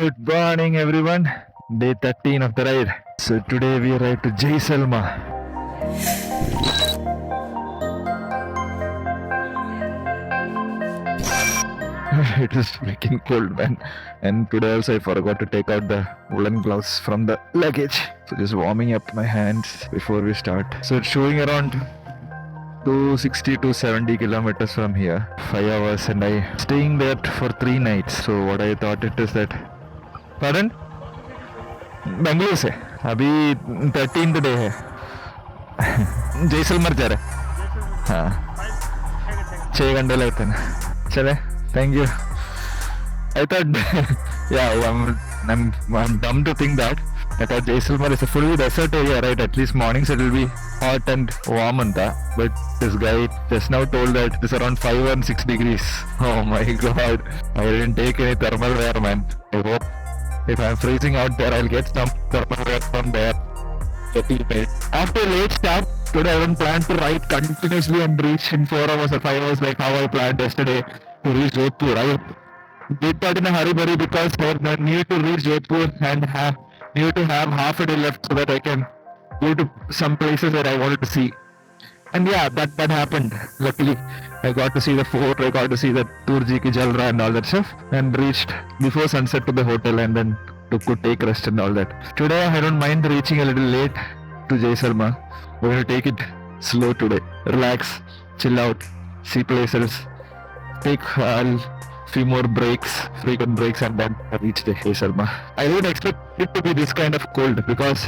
Good morning, everyone. Day 13 of the ride. So today we ride to JAISALMER. It is freaking cold, man. And today also I forgot to take out the woolen gloves from the luggage. So just warming up my hands before we start. So it's showing around 260 to 70 kilometers from here, 5 hours, and I staying there for 3 nights. So what I thought it is that, pardon? Bengaluru से अभी 13th day है. जैसलमेर जा रहे हैं. हाँ 6 घंटे लगते हैं. चले, thank you. I thought yeah, I'm dumb to think that I thought Jaisalmer is a fully desert area, right? At least mornings it will be hot and warm and that. But this guy just now told that it's around 5 and 6 degrees. Oh my god, I didn't take any thermal wear, man. I hope if I'm freezing out there, I'll get some thermal wear from there. After a late start, today I don't plan to ride continuously and reach in 4 hours or 5 hours like how I planned yesterday to reach Jodhpur. I did that in a hurry because I need to reach Jodhpur and need to have half a day left so that I can go to some places that I wanted to see. And yeah, that happened. Luckily, I got to see the fort, I got to see the Turji ki Jalra and all that stuff, and reached before sunset to the hotel and then could take rest and all that. Today, I don't mind reaching a little late to Jaisalmer. We're going to take it slow today. Relax, chill out, see places, take few more frequent breaks, and then reach the Jaisalmer. I didn't expect it to be this kind of cold because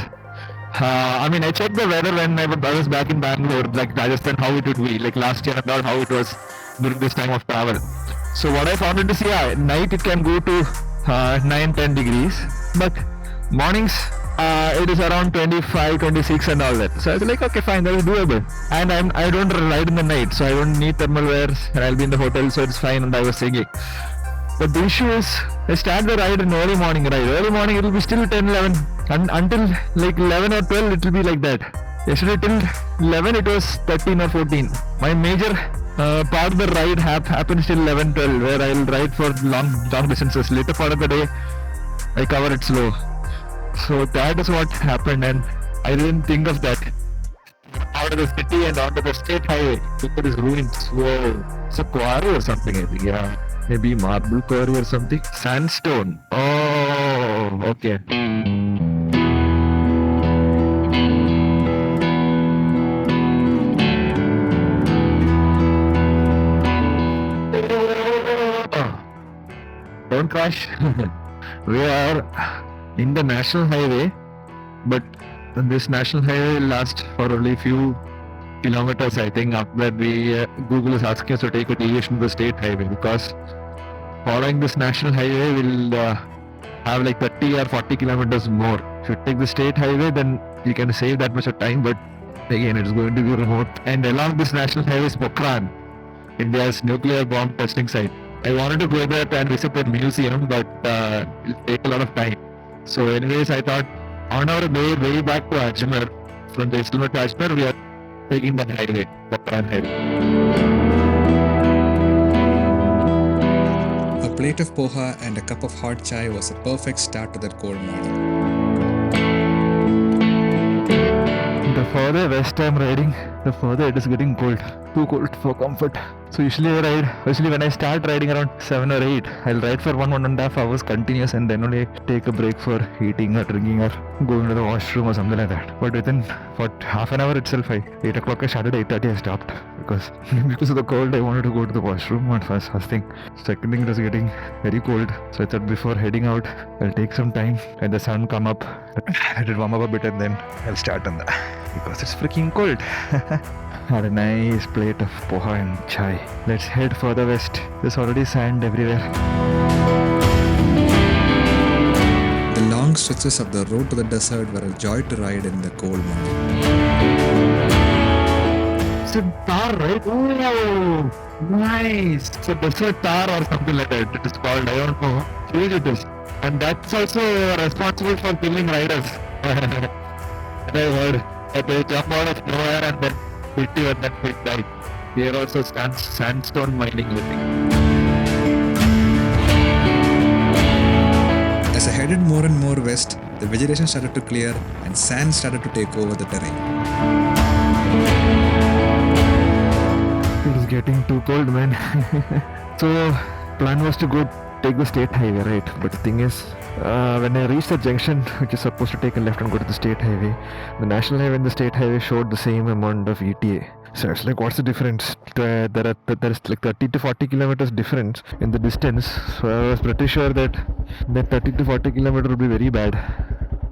I checked the weather when I was back in Bangalore, like Rajasthan, how it would be, like last year and how it was during this time of travel. So what I found it to see, at night it can go to 9-10 degrees, but mornings it is around 25, 26 and all that. So I was like, okay, fine, that is doable. And I don't ride in the night, so I don't need thermal wears, and I'll be in the hotel, so it's fine. And I was thinking, but the issue is, I start the ride in early morning ride. Early morning it will be still 10, 11, and until like 11 or 12 it will be like that. Yesterday till 11 it was 13 or 14. My major part of the ride happens till 11, 12, where I'll ride for long distances. Later part of the day I cover it slow. So that is what happened, and I didn't think of that. Out of the city and onto the state highway, look at these ruins. Whoa, it's a quarry or something, I think. Yeah, maybe marble quarry or something. Sandstone. Oh, okay. Don't crash. We are in the national highway, but this national highway lasts for only a few kilometers, I think. After that, Google is asking us to take a deviation to the state highway, because following this national highway will have like 30 or 40 kilometers more. If you take the state highway, then you can save that much of time, but again, it's going to be remote. And along this national highway is Pokhran, India's nuclear bomb testing site. I wanted to go there and visit the museum, but it'll take a lot of time. So anyways, I thought on our way back to Ajmer, from Jaisalmer to Ajmer, we are taking the highway, Pokhran highway. A plate of poha and a cup of hot chai was a perfect start to that cold morning. The further west I'm riding, the further it is getting cold. Too cold for comfort. So usually when I start riding around 7 or 8, I'll ride for 1.5 hours continuous, and then only take a break for eating or drinking or going to the washroom or something like that. But within half an hour itself, 8 o'clock I started, 8:30 I stopped. Because of the cold, I wanted to go to the washroom at first thing. Second thing, it was getting very cold. So I thought before heading out, I'll take some time, let the sun come up, let it warm up a bit, and then I'll start on that. Because it's freaking cold. Had a nice plate of poha and chai. Let's head further west. There's already sand everywhere. The long stretches of the road to the desert were a joy to ride in the cold morning. It's a tar, right? Oh, nice. It's a desert tar or something like that. It is called. I don't know. Huge it is. And that's also responsible for killing riders. And I heard that they jump out of nowhere and then hit you and then hit die. Here also sandstone mining, I think. As I headed more and more west, the vegetation started to clear and sand started to take over the terrain. It is getting too cold, man. So, plan was to go take the state highway, right? But the thing is, when I reached the junction, which is supposed to take a left and go to the state highway, the national highway and the state highway showed the same amount of ETA. So it's like, what's the difference? There is like 30 to 40 kilometers difference in the distance. So I was pretty sure that 30 to 40 kilometer would be very bad.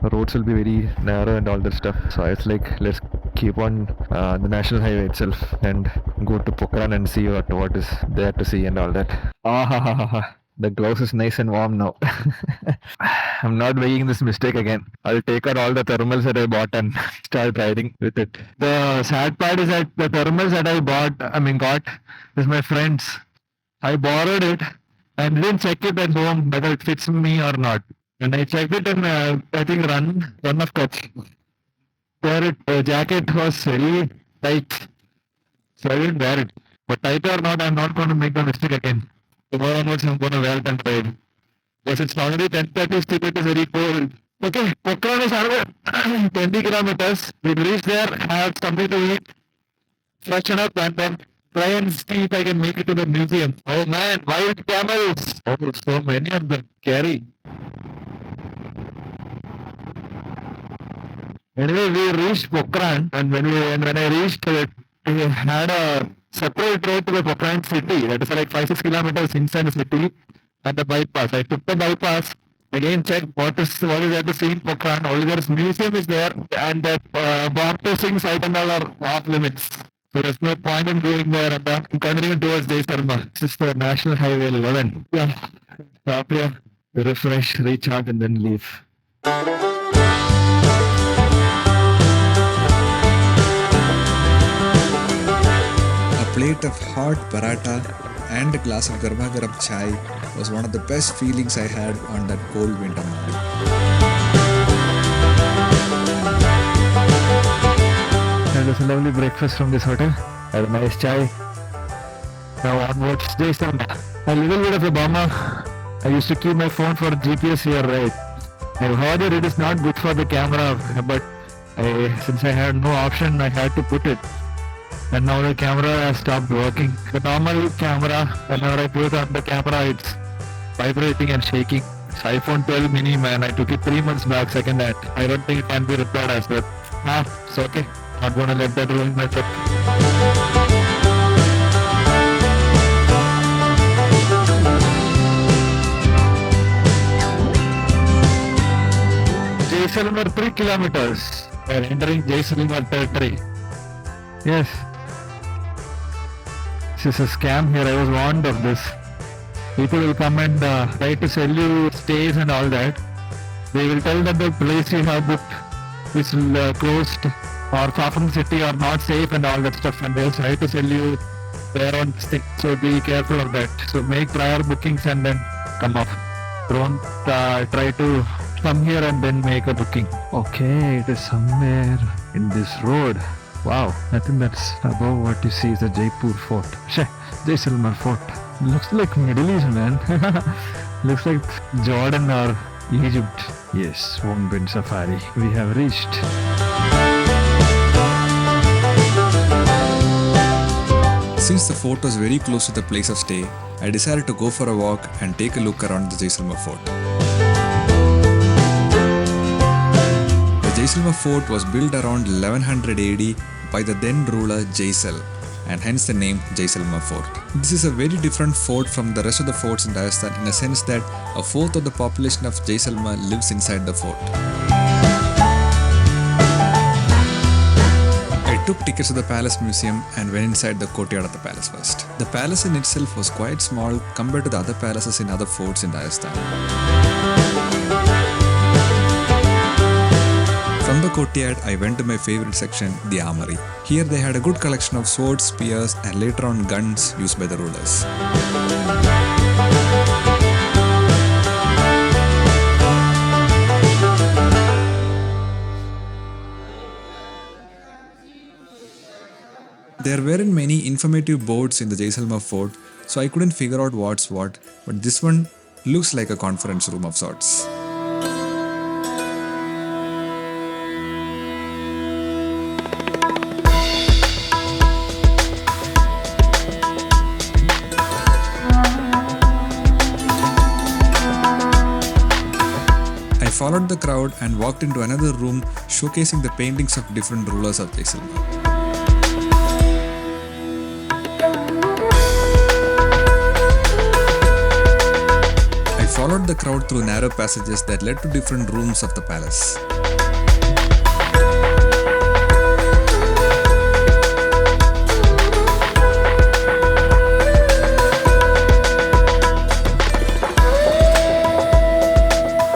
The roads will be very narrow and all that stuff. So it's like, let's keep on the national highway itself and go to Pokhran and see what is there to see and all that. The gloves is nice and warm now. I'm not making this mistake again. I'll take out all the thermals that I bought and start riding with it. The sad part is that the thermals that I got is my friend's. I borrowed it and didn't check it at home whether it fits me or not. And I checked it in, I think, Rann of Kutch. There the jacket was very tight. So I didn't wear it. But tight or not, I'm not going to make the mistake again. Tomorrow onwards, I'm going to wear it and ride. Because it's already 10:30, still it is very cold. Okay, Pokhran is another 20 kilometers. We'll reach there, have something to eat, freshen up, and then try and see if I can make it to the museum. Oh man, wild camels! Oh, so many of them. Scary. Anyway, we reached Pokhran, and when I reached it, we had a separate road to the Pokhran city. That is like 5-6 kilometers inside the city, and the bypass. I took the bypass. Again, checked what is there to see in Pokhran. Only there's museum is there, and the baptizing site and all are off limits. So there's no point in going there. And I'm continuing towards JAISALMER. This is the National Highway 11. Yeah, stop here, refresh, recharge, and then leave. A plate of hot paratha and a glass of garma garam chai was one of the best feelings I had on that cold winter morning. That was a lovely breakfast from this hotel. Had a nice chai. Now onwards, JAISALMER. A little bit of a bummer. I used to keep my phone for GPS here, right? I've heard that it is not good for the camera, but since I had no option, I had to put it. And now the camera has stopped working. The normal camera, whenever I put it on the camera, it's vibrating and shaking. It's iPhone 12 mini, man. I took it 3 months back, second hand. I don't think it can be repaired as well. It's okay. Not gonna let that ruin my trip. JAISALMER 3 kilometers. We are entering JAISALMER territory. Yes. This is a scam here. I was warned of this. People will come and try to sell you stays and all that. They will tell that the place you have booked is closed or far from the city or not safe and all that stuff, and they'll try to sell you their own thing. So be careful of that. So make prior bookings and then come off. Don't try to come here and then make a booking. Okay, it is somewhere in this road. Wow, I think that's above what you see is the Jaipur Fort. JAISALMER Fort. Looks like Middle East, man. Looks like Jordan or Egypt. Yes, Wongbin Safari. We have reached. Since the fort was very close to the place of stay, I decided to go for a walk and take a look around the JAISALMER Fort. The JAISALMER Fort was built around 1100 AD by the then ruler Jaisal, and hence the name JAISALMER Fort. This is a very different fort from the rest of the forts in Rajasthan in a sense that a fourth of the population of JAISALMER lives inside the fort. I took tickets to the palace museum and went inside the courtyard of the palace first. The palace in itself was quite small compared to the other palaces in other forts in Rajasthan. From the courtyard, I went to my favorite section, the armory. Here they had a good collection of swords, spears, and later on guns used by the rulers. There weren't many informative boards in the JAISALMER Fort, so I couldn't figure out what's what, but this one looks like a conference room of sorts. followed the crowd and walked into another room showcasing the paintings of different rulers of Jaisalmer. I followed the crowd through narrow passages that led to different rooms of the palace.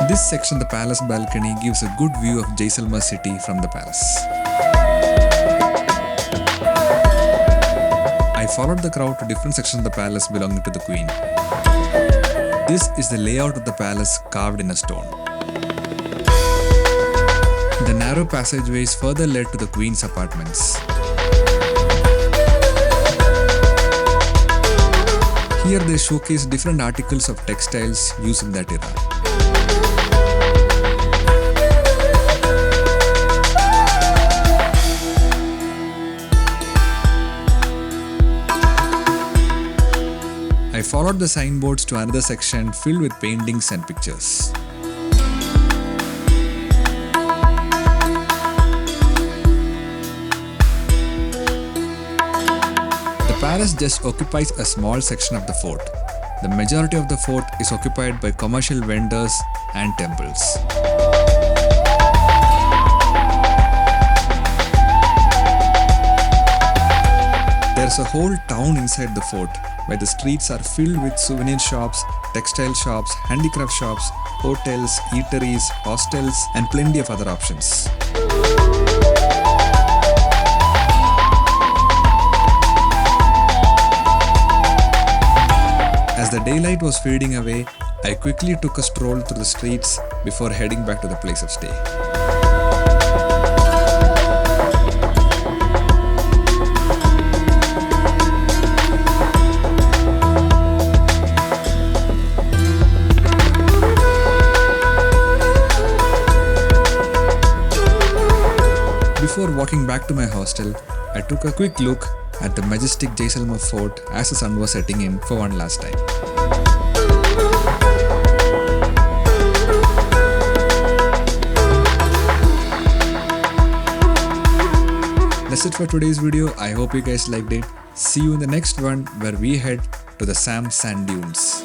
This section, the palace balcony, gives a good view of Jaisalmer city from the palace. I followed the crowd to different sections of the palace belonging to the queen. This is the layout of the palace carved in a stone. The narrow passageways further led to the queen's apartments. Here they showcase different articles of textiles used in that era. I followed the signboards to another section filled with paintings and pictures. The palace just occupies a small section of the fort. The majority of the fort is occupied by commercial vendors and temples. There's a whole town inside the fort where the streets are filled with souvenir shops, textile shops, handicraft shops, hotels, eateries, hostels, and plenty of other options. As the daylight was fading away, I quickly took a stroll through the streets before heading back to the place of stay. Before walking back to my hostel, I took a quick look at the majestic JAISALMER Fort as the sun was setting in for one last time. That's it for today's video. I hope you guys liked it. See you in the next one where we head to the Sand Dunes.